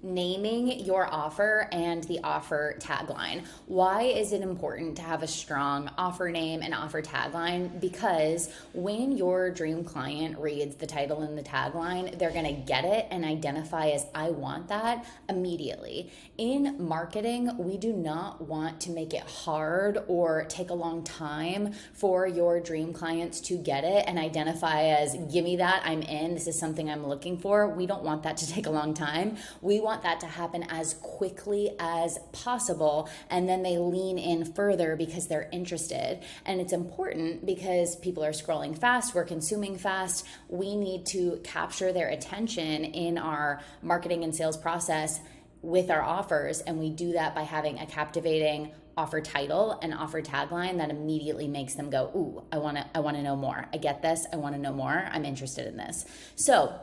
Naming your offer and the offer tagline. Why is it important to have a strong offer name and offer tagline? Because when your dream client reads the title and the tagline, they're going to get it and identify as I want that immediately. In marketing, we do not want to make it hard or take a long time for your dream clients to get it and identify as give me that, I'm in, this is something I'm looking for. We don't want that to take a long time. We want that to happen as quickly as possible, and then they lean in further because they're interested. And it's important because people are scrolling fast, we're consuming fast. We need to capture their attention in our marketing and sales process with our offers, and we do that by having a captivating offer title and offer tagline that immediately makes them go, ooh, I want to know more. I get this. I want to know more. I'm interested in this. So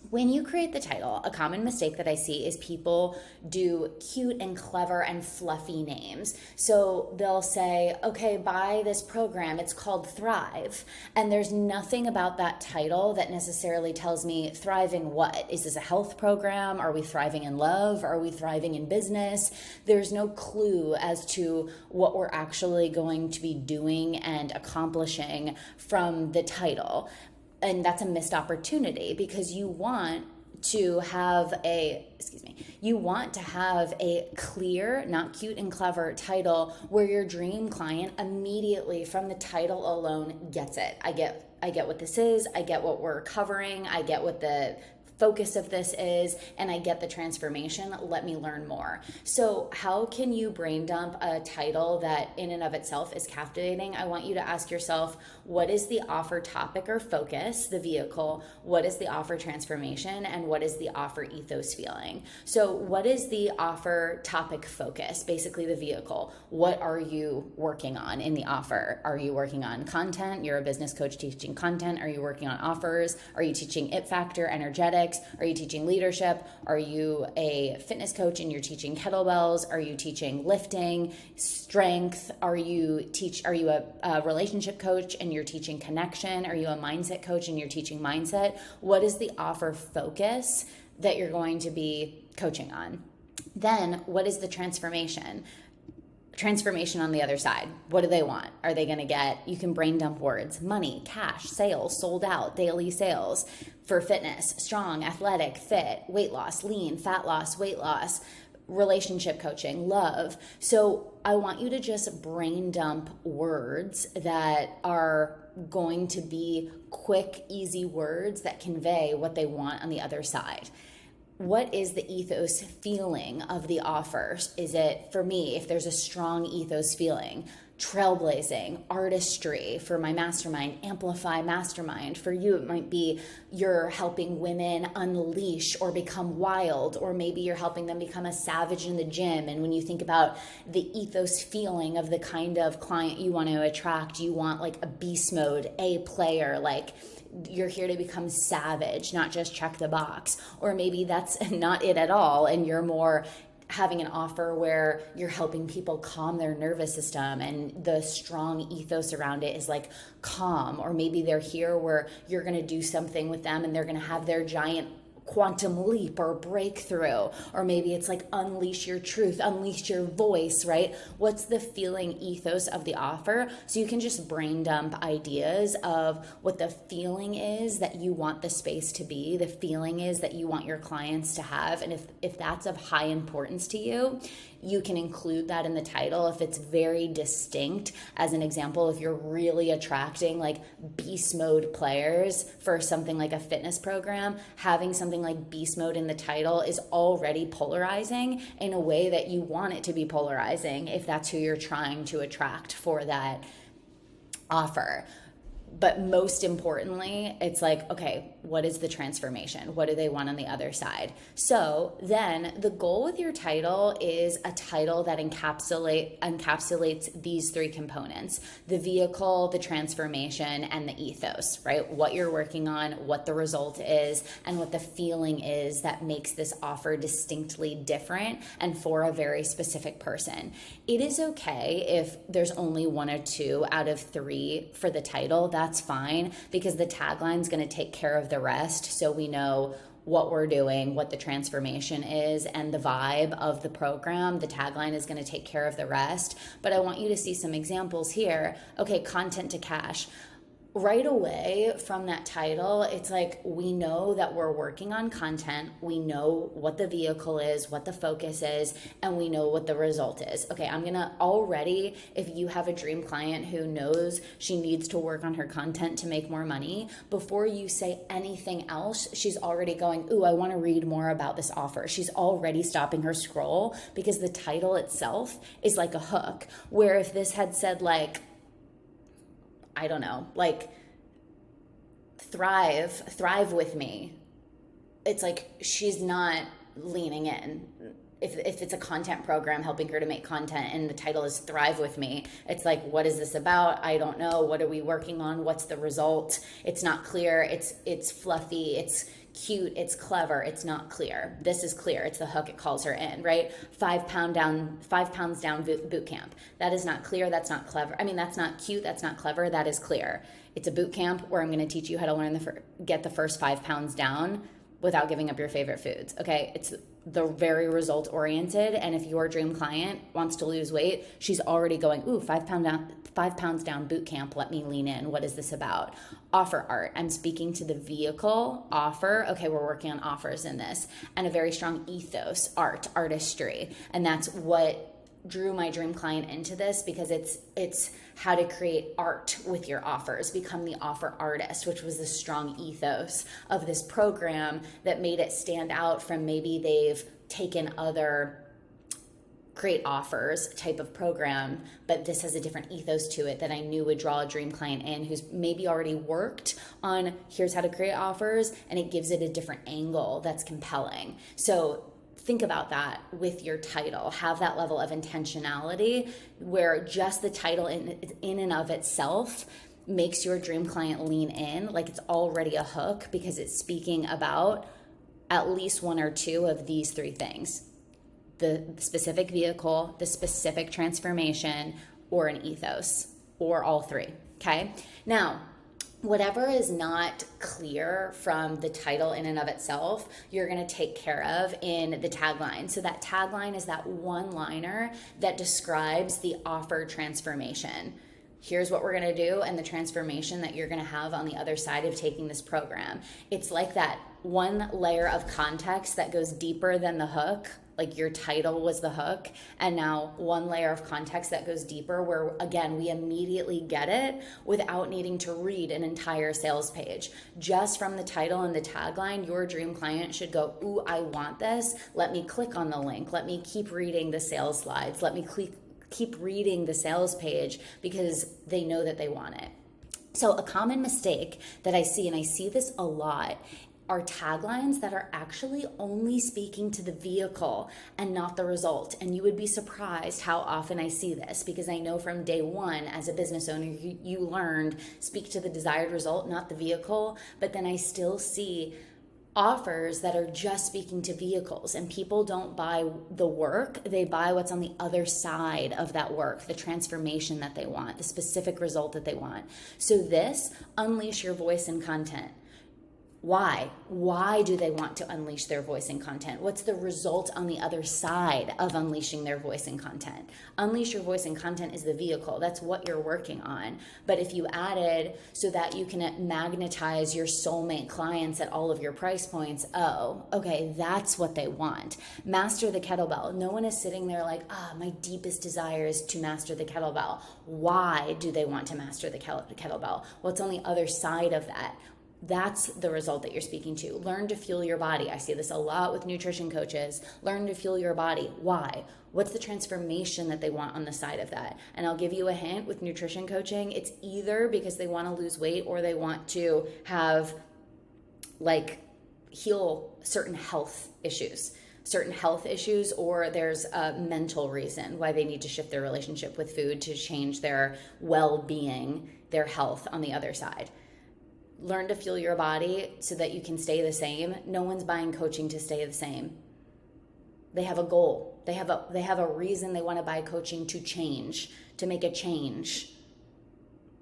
when you create the title, a common mistake that I see is people do cute and clever and fluffy names. So they'll say, okay, buy this program, it's called Thrive. And there's nothing about that title that necessarily tells me thriving what? Is this a health program? Are we thriving in love? Are we thriving in business? There's no clue as to what we're actually going to be doing and accomplishing from the title. And that's a missed opportunity because you want to have a clear, not cute and clever title where your dream client immediately from the title alone gets it. I get what this is, I get what we're covering, I get what the focus of this is, and I get the transformation. Let me learn more. So how can you brain dump a title that in and of itself is captivating? I want you to ask yourself, what is the offer topic or focus, the vehicle? What is the offer transformation? And what is the offer ethos feeling? So what is the offer topic focus? Basically the vehicle. What are you working on in the offer? Are you working on content? You're a business coach teaching content. Are you working on offers? Are you teaching it factor, energetic? Are you teaching leadership? Are you a fitness coach and you're teaching kettlebells? Are you teaching lifting, strength? Are you a relationship coach and you're teaching connection? Are you a mindset coach and you're teaching mindset? What is the offer focus that you're going to be coaching on? Then what is the transformation? Transformation on the other side. What do they want? Are they going to get, you can brain dump words, money, cash, sales, sold out, daily sales for fitness, strong, athletic, fit, weight loss, lean, fat loss, weight loss, relationship coaching, love. So I want you to just brain dump words that are going to be quick, easy words that convey what they want on the other side. What is the ethos feeling of the offers? Is it, for me, if there's a strong ethos feeling, trailblazing, artistry for my mastermind, amplify mastermind. For you, it might be you're helping women unleash or become wild, or maybe you're helping them become a savage in the gym. And when you think about the ethos feeling of the kind of client you want to attract, you want like a beast mode, a player, like you're here to become savage, not just check the box. Or maybe that's not it at all, and you're more having an offer where you're helping people calm their nervous system, and the strong ethos around it is like calm. Or maybe they're here where you're going to do something with them and they're going to have their giant quantum leap or breakthrough. Or maybe it's like unleash your truth, unleash your voice, right? What's the feeling ethos of the offer? So you can just brain dump ideas of what the feeling is that you want the space to be, the feeling is that you want your clients to have. And if that's of high importance to you, you can include that in the title if it's very distinct. As an example, if you're really attracting like beast mode players for something like a fitness program, having something like beast mode in the title is already polarizing in a way that you want it to be polarizing if that's who you're trying to attract for that offer. But most importantly, it's like, okay, what is the transformation? What do they want on the other side? So then the goal with your title is a title that encapsulates these three components: the vehicle, the transformation, and the ethos, right? What you're working on, what the result is, and what the feeling is that makes this offer distinctly different and for a very specific person. It is okay if there's only one or two out of three for the title. That's fine, because the tagline is going to take care of the rest. So we know what we're doing, what the transformation is, and the vibe of the program. The tagline is going to take care of the rest. But I want you to see some examples here. Okay, content to cash. Right away from that title, it's like we know that we're working on content. We know what the vehicle is, what the focus is, and we know what the result is. Okay, I'm gonna already, if you have a dream client who knows she needs to work on her content to make more money, before you say anything else, she's already going, ooh, I wanna read more about this offer. She's already stopping her scroll because the title itself is like a hook. Where if this had said like, I don't know, like thrive with me. It's like she's not leaning in. If it's a content program helping her to make content and the title is Thrive With Me, it's like, what is this about? I don't know. What are we working on? What's the result? It's not clear. It's fluffy. It's cute. It's clever. It's not clear. This is clear. It's the hook. It calls her in, right? 5 pounds down boot camp. That is not clear. That's not clever. I mean, that's not cute. That's not clever. That is clear. It's a boot camp where I'm going to teach you how to learn get the first 5 pounds down without giving up your favorite foods. Okay. It's the very result oriented. And if your dream client wants to lose weight, she's already going, ooh, 5 pounds down boot camp. Let me lean in. What is this about? Offer art. I'm speaking to the vehicle offer. Okay. We're working on offers in this, and a very strong ethos, artistry. And that's what drew my dream client into this, because it's how to create art with your offers, become the offer artist, which was the strong ethos of this program that made it stand out from maybe they've taken other great offers type of program, but this has a different ethos to it that I knew would draw a dream client in who's maybe already worked on here's how to create offers, and it gives it a different angle that's compelling. So think about that with your title. Have that level of intentionality where just the title in and of itself makes your dream client lean in, like it's already a hook, because it's speaking about at least one or two of these 3 things: the specific vehicle, the specific transformation, or an ethos, or all 3. Okay. Now, whatever is not clear from the title in and of itself, you're going to take care of in the tagline. So that tagline is that one-liner that describes the offer transformation. Here's what we're going to do and the transformation that you're going to have on the other side of taking this program. It's like that one layer of context that goes deeper than the hook. Like your title was the hook, and now one layer of context that goes deeper, where again, we immediately get it without needing to read an entire sales page. Just from the title and the tagline, your dream client should go, ooh, I want this. Let me click on the link. Let me keep reading the sales slides. Let me keep reading the sales page, because they know that they want it. So a common mistake that I see, and I see this a lot, are taglines that are actually only speaking to the vehicle and not the result. And you would be surprised how often I see this, because I know from day one as a business owner, you learned speak to the desired result, not the vehicle. But then I still see offers that are just speaking to vehicles, and people don't buy the work, they buy what's on the other side of that work, the transformation that they want, the specific result that they want. So this, unleash your voice and content. Why? Why do they want to unleash their voice and content? What's the result on the other side of unleashing their voice and content? Unleash your voice and content is the vehicle. That's what you're working on. But if you added so that you can magnetize your soulmate clients at all of your price points, oh, okay, that's what they want. Master the kettlebell. No one is sitting there like, my deepest desire is to master the kettlebell. Why do they want to master the kettlebell? What's on the other side of that? That's the result that you're speaking to. Learn to fuel your body. I see this a lot with nutrition coaches. Learn to fuel your body. Why? What's the transformation that they want on the side of that? And I'll give you a hint with nutrition coaching. It's either because they want to lose weight or they want to have heal certain health issues, or there's a mental reason why they need to shift their relationship with food to change their well-being, their health on the other side. Learn to fuel your body so that you can stay the same. No one's buying coaching to stay the same. They have a goal. They have a reason they want to buy coaching to change, to make a change.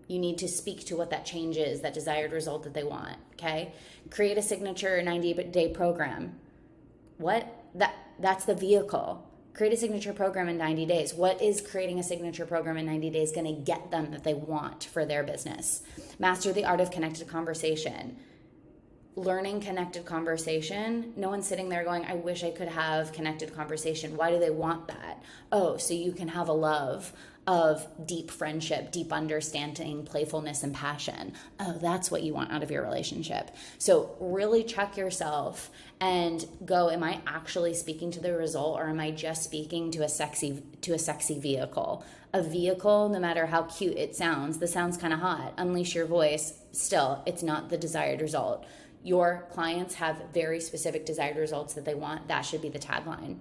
You need to speak to what that change is, that desired result that they want, okay? Create a signature 90-day program. What? That's the vehicle. Create a signature program in 90 days. What is creating a signature program in 90 days going to get them that they want for their business? Master the art of connected conversation. Learning connected conversation. No one's sitting there going, I wish I could have connected conversation. Why do they want that? Oh, so you can have a love of deep friendship, deep understanding, playfulness, and passion. Oh, that's what you want out of your relationship. So really check yourself and go, am I actually speaking to the result, or am I just speaking to a sexy vehicle? A vehicle, no matter how cute it sounds, this sounds kind of hot. Unleash your voice. Still, it's not the desired result. Your clients have very specific desired results that they want. That should be the tagline.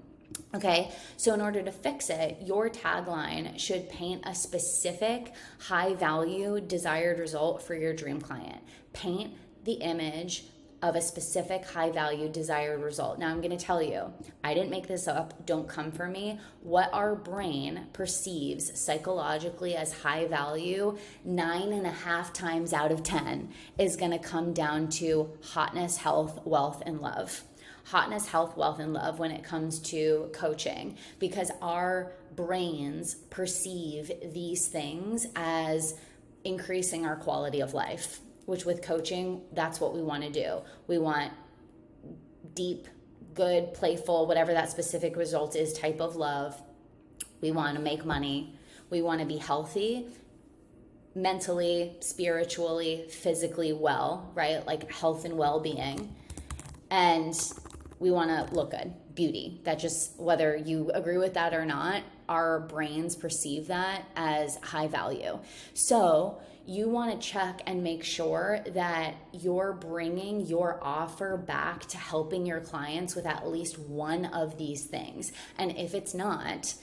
Okay, so in order to fix it, your tagline should paint a specific high value desired result for your dream client. Paint the image of a specific high value desired result. Now I'm going to tell you, I didn't make this up. Don't come for me. What our brain perceives psychologically as high value, 9.5 times out of 10 is going to come down to hotness, health, wealth, and love. Hotness, health, wealth, and love when it comes to coaching, because our brains perceive these things as increasing our quality of life, which with coaching, that's what we want to do. We want deep, good, playful, whatever that specific result is, type of love. We want to make money. We want to be healthy, mentally, spiritually, physically well, right? Like health and well-being. And we want to look good, beauty. That just, whether you agree with that or not, our brains perceive that as high value. So you want to check and make sure that you're bringing your offer back to helping your clients with at least one of these things. And if it's not,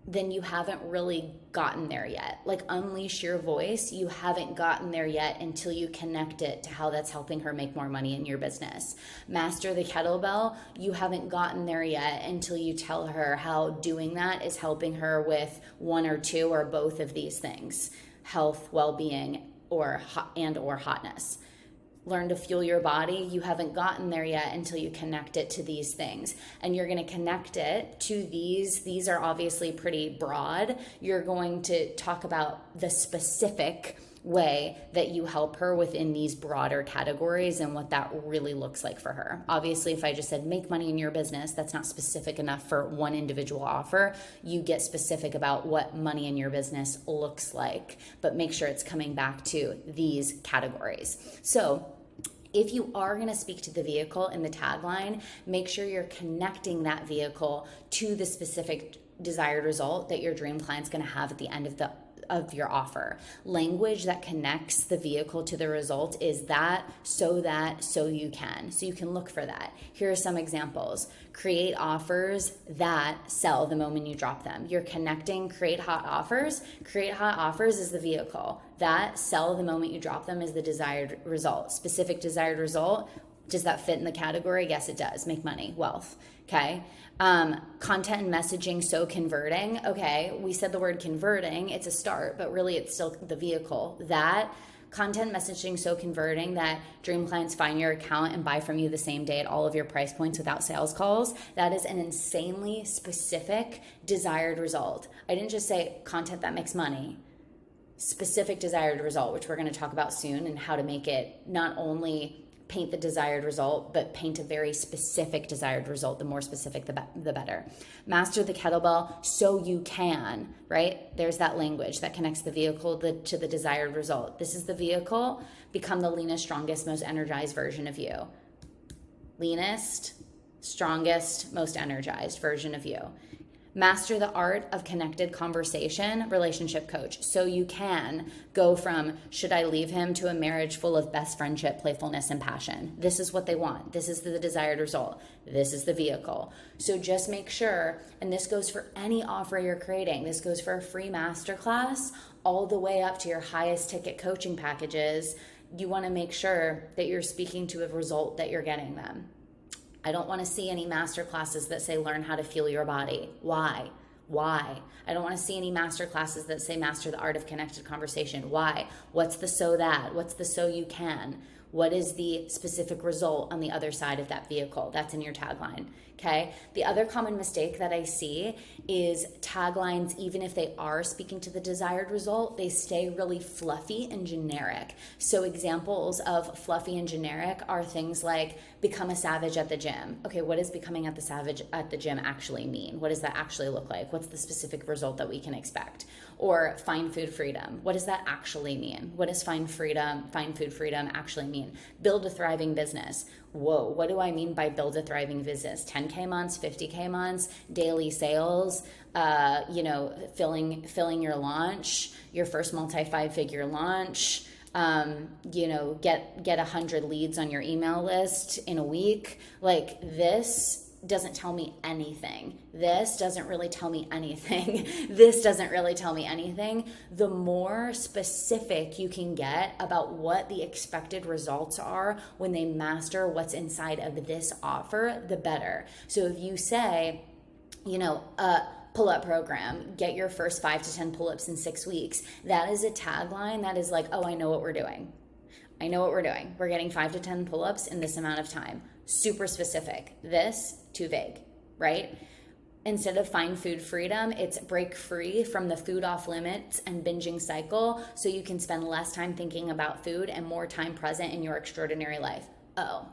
then you haven't really gotten there yet. Like, unleash your voice. You haven't gotten there yet until you connect it to how that's helping her make more money in your business. Master the kettlebell. You haven't gotten there yet until you tell her how doing that is helping her with one or two or both of these things: health, well-being, or hotness. Learn to fuel your body. You haven't gotten there yet until you connect it to these things. And you're going to connect it to these. These are obviously pretty broad. You're going to talk about the specific way that you help her within these broader categories and what that really looks like for her. Obviously, if I just said make money in your business, that's not specific enough for one individual offer. You get specific about what money in your business looks like, but make sure it's coming back to these categories. So if you are going to speak to the vehicle in the tagline, make sure you're connecting that vehicle to the specific desired result that your dream client's going to have at the end of your offer. Language that connects the vehicle to the result is that, so you can. So you can look for that. Here are some examples. Create offers that sell the moment you drop them. You're connecting create hot offers. Create hot offers is the vehicle. That sell the moment you drop them is the desired result. Specific desired result. Does that fit in the category? Yes, it does. Make money, wealth. Okay. Content and messaging so converting. Okay, we said the word converting. It's a start, but really it's still the vehicle. That content messaging so converting that dream clients find your account and buy from you the same day at all of your price points without sales calls. That is an insanely specific desired result. I didn't just say content that makes money. Specific desired result, which we're going to talk about soon, and how to make it not only paint the desired result, but paint a very specific desired result. The more specific, the better. Master the kettlebell so you can, right? There's that language that connects the vehicle to the desired result. This is the vehicle. Become the leanest, strongest, most energized version of you. Leanest, strongest, most energized version of you. Master the art of connected conversation, relationship coach. So you can go from should I leave him to a marriage full of best friendship, playfulness, and passion. This is what they want. This is the desired result. This is the vehicle. So just make sure, and this goes for any offer you're creating. This goes for a free masterclass all the way up to your highest ticket coaching packages. You want to make sure that you're speaking to a result that you're getting them. I don't want to see any master classes that say learn how to fuel your body. Why? Why? I don't want to see any master classes that say master the art of connected conversation. Why? What's the so that? What's the so you can? What is the specific result on the other side of that vehicle? That's in your tagline. Okay. The other common mistake that I see is taglines, even if they are speaking to the desired result, they stay really fluffy and generic. So examples of fluffy and generic are things like become a savage at the gym. Okay, what does becoming at the savage at the gym actually mean? What does that actually look like? What's the specific result that we can expect? Or find food freedom. What does that actually mean? What does find food freedom actually mean? Build a thriving business. Whoa, what do I mean by build a thriving business? 10K months, 50K months, daily sales, filling your launch, your first multi-5-figure launch, get 100 leads on your email list in a week. Like, this doesn't tell me anything. This doesn't really tell me anything. This doesn't really tell me anything. The more specific you can get about what the expected results are when they master what's inside of this offer, the better. So if you say, pull-up program, get your first 5 to 10 pull-ups in 6 weeks, that is a tagline that is like, oh, I know what we're doing. I know what we're doing. We're getting 5 to 10 pull-ups in this amount of time. Super specific. This, too vague, right? Instead of find food freedom, it's break free from the food off limits and binging cycle so you can spend less time thinking about food and more time present in your extraordinary life. Oh,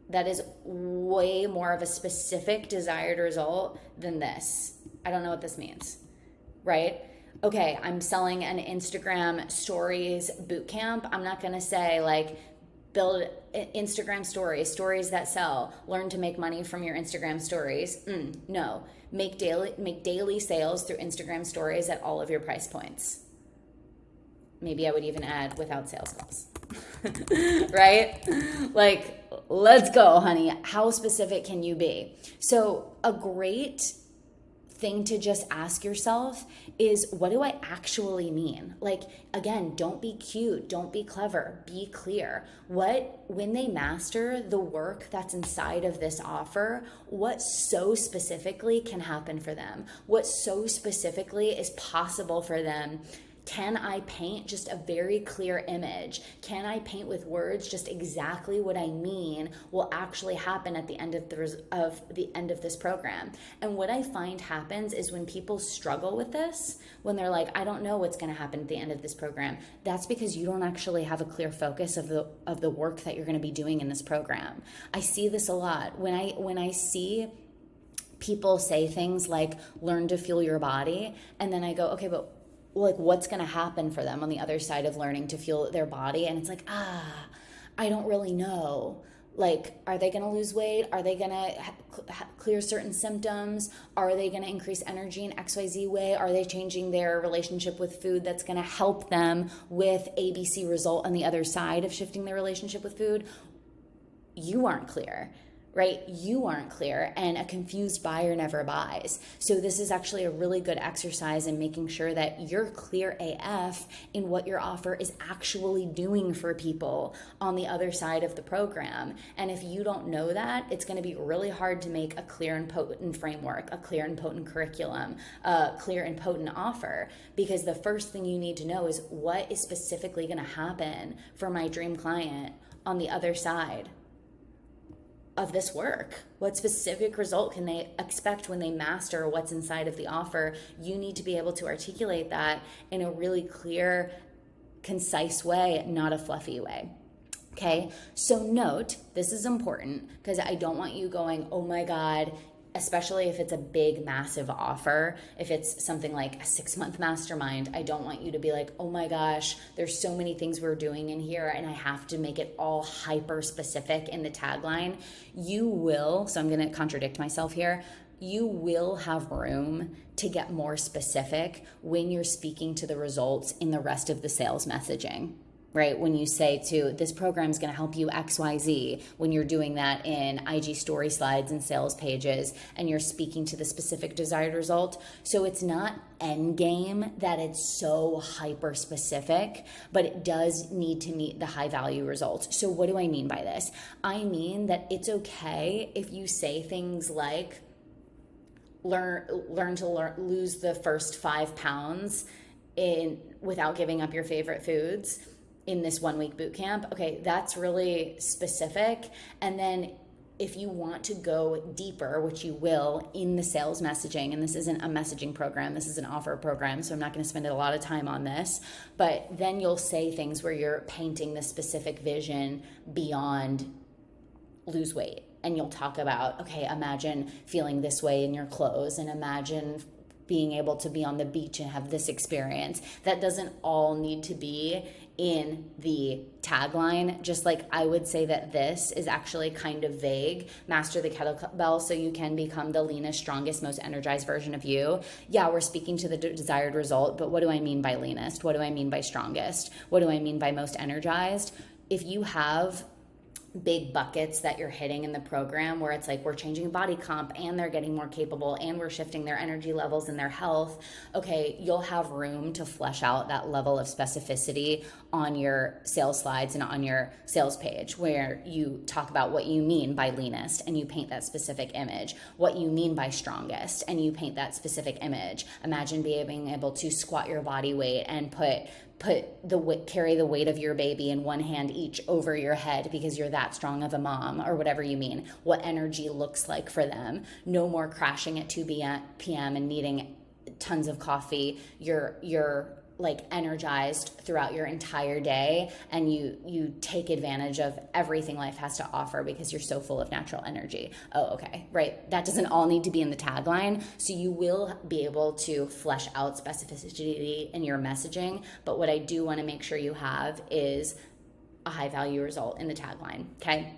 that is way more of a specific desired result than this. I don't know what this means, right? Okay, I'm selling an Instagram stories bootcamp. I'm not going to say like build Instagram stories that sell, learn to make money from your Instagram stories. No, make daily sales through Instagram stories at all of your price points. Maybe I would even add without sales calls, right? Like, let's go, honey. How specific can you be? So a great thing to just ask yourself is, what do I actually mean? Like, again, don't be cute, don't be clever, be clear. When they master the work that's inside of this offer, what so specifically can happen for them? What so specifically is possible for them? Can I paint just a very clear image? Can I paint with words just exactly what I mean will actually happen at the end of the end of this program? And what I find happens is when people struggle with this, when they're like, I don't know what's going to happen at the end of this program, that's because you don't actually have a clear focus of the work that you're going to be doing in this program. I see this a lot when I see people say things like learn to fuel your body, and then I go, okay, but like, what's going to happen for them on the other side of learning to fuel their body? And it's like, I don't really know. Like, are they going to lose weight? Are they going to clear certain symptoms? Are they going to increase energy in XYZ way? Are they changing their relationship with food that's going to help them with ABC result on the other side of shifting their relationship with food? You aren't clear. Right? You aren't clear, and a confused buyer never buys. So this is actually a really good exercise in making sure that you're clear AF in what your offer is actually doing for people on the other side of the program. And if you don't know that, it's going to be really hard to make a clear and potent framework, a clear and potent curriculum, a clear and potent offer, because the first thing you need to know is what is specifically going to happen for my dream client on the other side of this work. What specific result can they expect when they master what's inside of the offer? You need to be able to articulate that in a really clear, concise way, not a fluffy way. Okay, so note, this is important because I don't want you going, oh my God, especially if it's a big, massive offer. If it's something like a 6-month mastermind, I don't want you to be like, oh my gosh, there's so many things we're doing in here and I have to make it all hyper specific in the tagline. You will, so I'm going to contradict myself here, you will have room to get more specific when you're speaking to the results in the rest of the sales messaging. Right? When you say to this program is going to help you XYZ, when you're doing that in IG story slides and sales pages, and you're speaking to the specific desired result. So it's not end game that it's so hyper specific, but it does need to meet the high value results. So what do I mean by this? I mean that it's okay if you say things like, lose the first 5 pounds without giving up your favorite foods in this 1 week boot camp. Okay, that's really specific. And then if you want to go deeper, which you will in the sales messaging, and this isn't a messaging program, this is an offer program, so I'm not going to spend a lot of time on this, but then you'll say things where you're painting the specific vision beyond lose weight. And you'll talk about, okay, imagine feeling this way in your clothes, and imagine being able to be on the beach and have this experience. That doesn't all need to be in the tagline. Just like I would say that this is actually kind of vague. Master the kettlebell so you can become the leanest, strongest, most energized version of you. Yeah, we're speaking to the desired result, but what do I mean by leanest? What do I mean by strongest? What do I mean by most energized? If you have big buckets that you're hitting in the program where it's like we're changing body comp and they're getting more capable and we're shifting their energy levels and their health, okay, you'll have room to flesh out that level of specificity on your sales slides and on your sales page, where you talk about what you mean by leanest and you paint that specific image, what you mean by strongest and you paint that specific image. Imagine being able to squat your body weight and carry the weight of your baby in one hand each over your head because you're that strong of a mom, or whatever you mean, what energy looks like for them. No more crashing at 2 p.m. and needing tons of coffee. You're like energized throughout your entire day, and you take advantage of everything life has to offer because you're so full of natural energy. Oh, okay, right. That doesn't all need to be in the tagline. So you will be able to flesh out specificity in your messaging. But what I do want to make sure you have is a high value result in the tagline. Okay.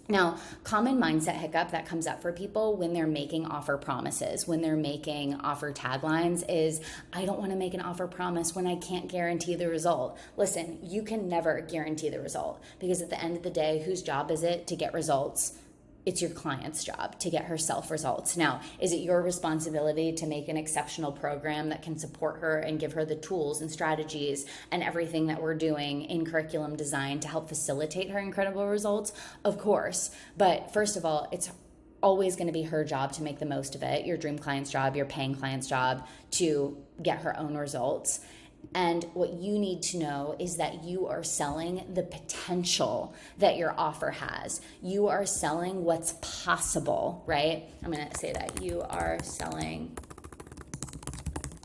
Now, common mindset hiccup that comes up for people when they're making offer promises, when they're making offer taglines is, I don't want to make an offer promise when I can't guarantee the result. Listen, you can never guarantee the result, because at the end of the day, whose job is it to get results? It's your client's job to get herself results. Now, is it your responsibility to make an exceptional program that can support her and give her the tools and strategies and everything that we're doing in curriculum design to help facilitate her incredible results? Of course. But first of all, it's always going to be her job to make the most of it, your dream client's job, your paying client's job to get her own results. And what you need to know is that you are selling the potential that your offer has. You are selling what's possible, right? I'm going to say that. You are selling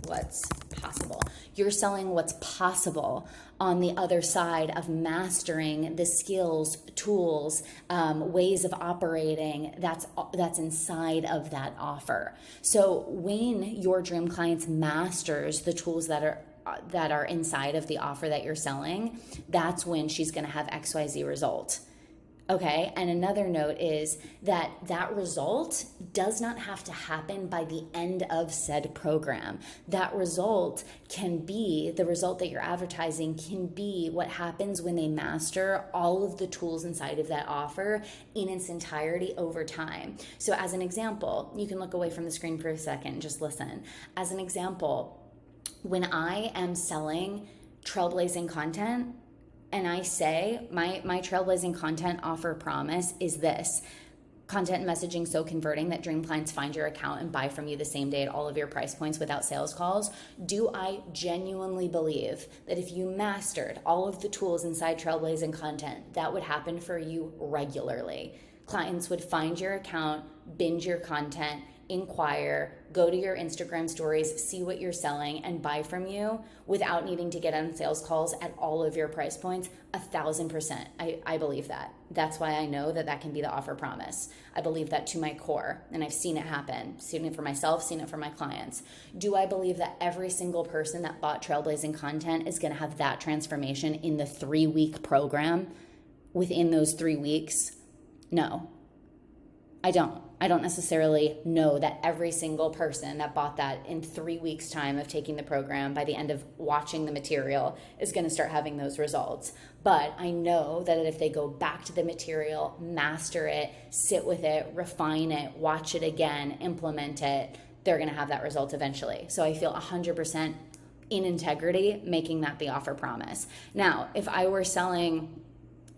what's possible. You're selling what's possible on the other side of mastering the skills, tools, ways of operating that's inside of that offer. So when your dream clients masters the tools that are inside of the offer that you're selling, that's when she's going to have XYZ result. Okay. And another note is that result does not have to happen by the end of said program. That result can be, the result that you're advertising can be what happens when they master all of the tools inside of that offer in its entirety over time. So as an example, you can look away from the screen for a second and just listen. As an example, when I am selling trailblazing content and I say my trailblazing content offer promise is this: content and messaging so converting that dream clients find your account and buy from you the same day at all of your price points without sales calls. Do I genuinely believe that if you mastered all of the tools inside trailblazing content, that would happen for you regularly? Clients would find your account, binge your content, inquire, go to your Instagram stories, see what you're selling, and buy from you without needing to get on sales calls at all of your price points. 1,000%. I believe that. That's why I know that can be the offer promise. I believe that to my core, and I've seen it happen. Seen it for myself, seen it for my clients. Do I believe that every single person that bought trailblazing content is going to have that transformation in the 3-week program within those 3 weeks? No, I don't. I don't necessarily know that every single person that bought that in 3 weeks' time of taking the program, by the end of watching the material, is going to start having those results. But I know that if they go back to the material, master it, sit with it, refine it, watch it again, implement it, they're going to have that result eventually. So I feel 100% in integrity making that the offer promise. Now, if I were selling,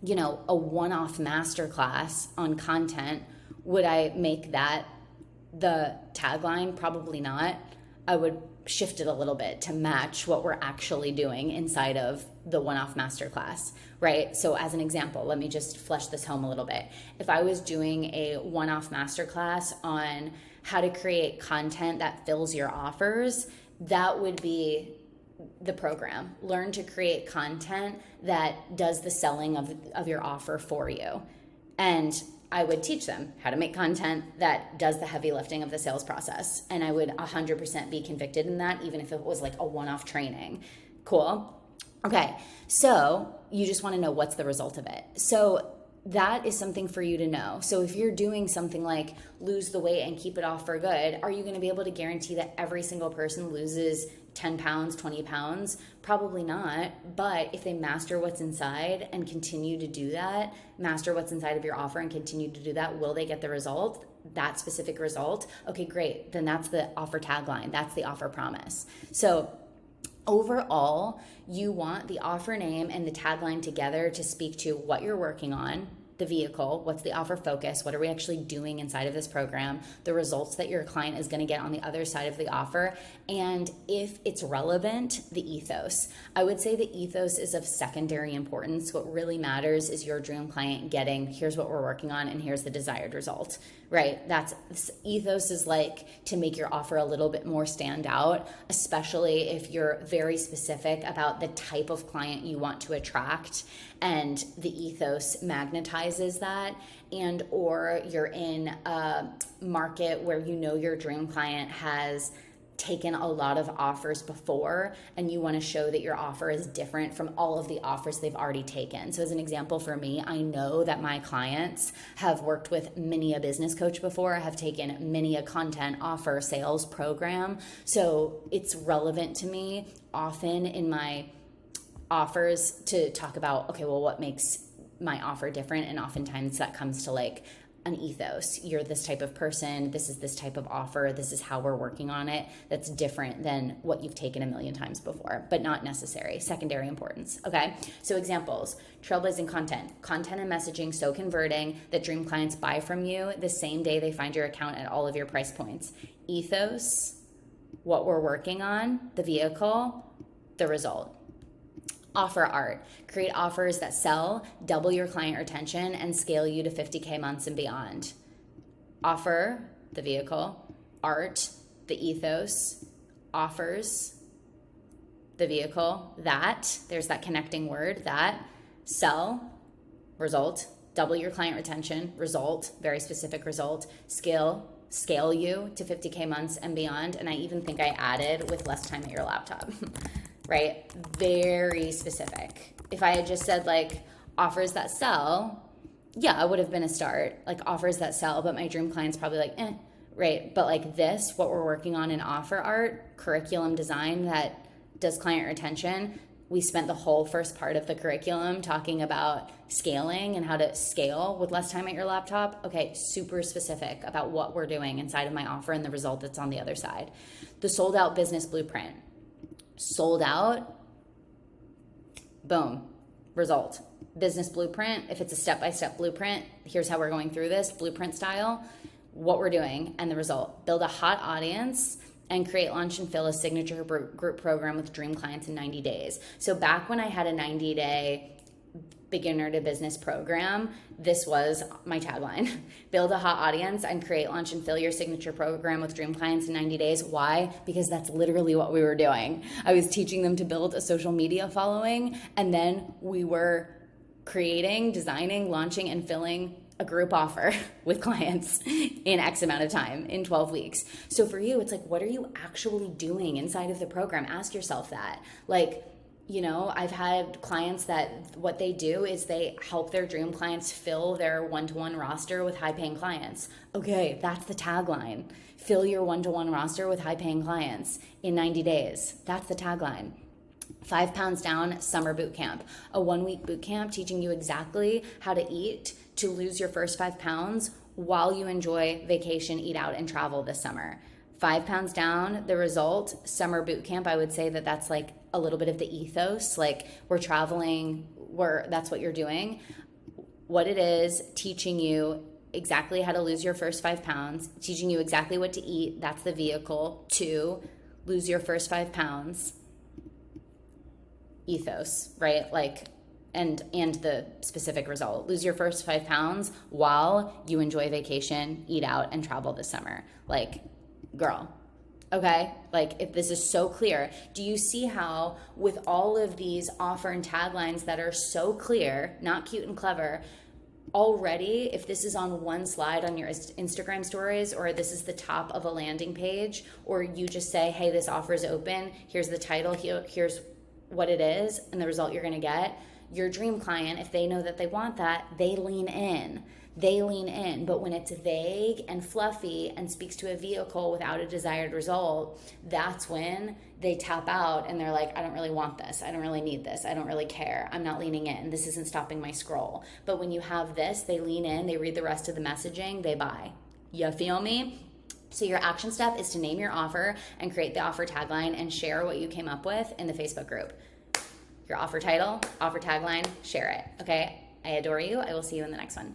a one-off masterclass on content, would I make that the tagline? Probably not. I would shift it a little bit to match what we're actually doing inside of the one-off masterclass, right? So as an example, let me just flesh this home a little bit. If I was doing a one-off masterclass on how to create content that fills your offers, that would be the program. Learn to create content that does the selling of your offer for you. And I would teach them how to make content that does the heavy lifting of the sales process. And I would 100% be convicted in that, even if it was like a one-off training. Cool. Okay. So you just want to know what's the result of it. So that is something for you to know. So if you're doing something like lose the weight and keep it off for good, are you going to be able to guarantee that every single person loses 10 pounds, 20 pounds? Probably not. But if they master what's inside and continue to do that, master what's inside of your offer and continue to do that, will they get the result? That specific result? Okay, great. Then that's the offer tagline. That's the offer promise. So overall, you want the offer name and the tagline together to speak to what you're working on, the vehicle, what's the offer focus, what are we actually doing inside of this program, the results that your client is going to get on the other side of the offer, and if it's relevant, the ethos. I would say the ethos is of secondary importance. What really matters is your dream client getting, here's what we're working on and here's the desired result, right? That's ethos is like to make your offer a little bit more stand out, especially if you're very specific about the type of client you want to attract, and the ethos magnetizes that, and or you're in a market where you know your dream client has taken a lot of offers before and you want to show that your offer is different from all of the offers they've already taken. So as an example for me, I know that my clients have worked with many a business coach before, have taken many a content offer sales program. So it's relevant to me often in my offers to talk about, okay, well, what makes my offer different? And oftentimes that comes to like an ethos. You're this type of person. This is this type of offer. This is how we're working on it. That's different than what you've taken a million times before, but not necessary. Secondary importance. Okay. So examples, trailblazing content and messaging so converting that dream clients buy from you the same day they find your account at all of your price points. Ethos, what we're working on, the vehicle, the result. Offer art. Create offers that sell, double your client retention, and scale you to 50K months and beyond. Offer, the vehicle. Art, the ethos. Offers, the vehicle. That, there's that connecting word, that. Sell, result. Double your client retention, result, very specific result. Scale you to 50K months and beyond. And I even think I added with less time at your laptop. Right? Very specific. If I had just said like offers that sell, yeah, it would have been a start. Like offers that sell, but my dream client's probably like, right? But like this, what we're working on in offer art, curriculum design that does client retention. We spent the whole first part of the curriculum talking about scaling and how to scale with less time at your laptop. Okay, super specific about what we're doing inside of my offer and the result that's on the other side. The sold out business blueprint. Sold out, boom, result. Business blueprint, if it's a step-by-step blueprint, here's how we're going through this, blueprint style, what we're doing, and the result. Build a hot audience and create, launch, and fill a signature group program with dream clients in 90 days. So back when I had a 90-day beginner to business program, this was my tagline. Build a hot audience and create, launch, and fill your signature program with dream clients in 90 days. Why? Because that's literally what we were doing. I was teaching them to build a social media following, and then we were creating, designing, launching, and filling a group offer with clients in X amount of time, in 12 weeks. So for you, it's like, what are you actually doing inside of the program? Ask yourself that. Like, you know, I've had clients that what they do is they help their dream clients fill their one-to-one roster with high-paying clients. Okay, that's the tagline. Fill your one-to-one roster with high-paying clients in 90 days. That's the tagline. 5 pounds down summer boot camp, a 1-week boot camp teaching you exactly how to eat to lose your first 5 pounds while you enjoy vacation, eat out, and travel this summer. 5 pounds down, the result, summer boot camp. I would say that that's like a little bit of the ethos. Like we're traveling, that's what you're doing. What it is, teaching you exactly how to lose your first 5 pounds, teaching you exactly what to eat. That's the vehicle to lose your first 5 pounds. Ethos, right? Like, and the specific result. Lose your first 5 pounds while you enjoy vacation, eat out, and travel this summer. Like, girl. Okay, like if this is so clear, do you see how with all of these offer and taglines that are so clear, not cute and clever, already, if this is on one slide on your Instagram stories, or this is the top of a landing page, or you just say, hey, this offer is open, here's the title, here's what it is, and the result you're gonna get, your dream client, if they know that they want that, they lean in. But when it's vague and fluffy and speaks to a vehicle without a desired result, that's when they tap out and they're like, I don't really want this. I don't really need this. I don't really care. I'm not leaning in. This isn't stopping my scroll. But when you have this, they lean in, they read the rest of the messaging, they buy. You feel me? So your action step is to name your offer and create the offer tagline and share what you came up with in the Facebook group. Your offer title, offer tagline, share it. Okay? I adore you. I will see you in the next one.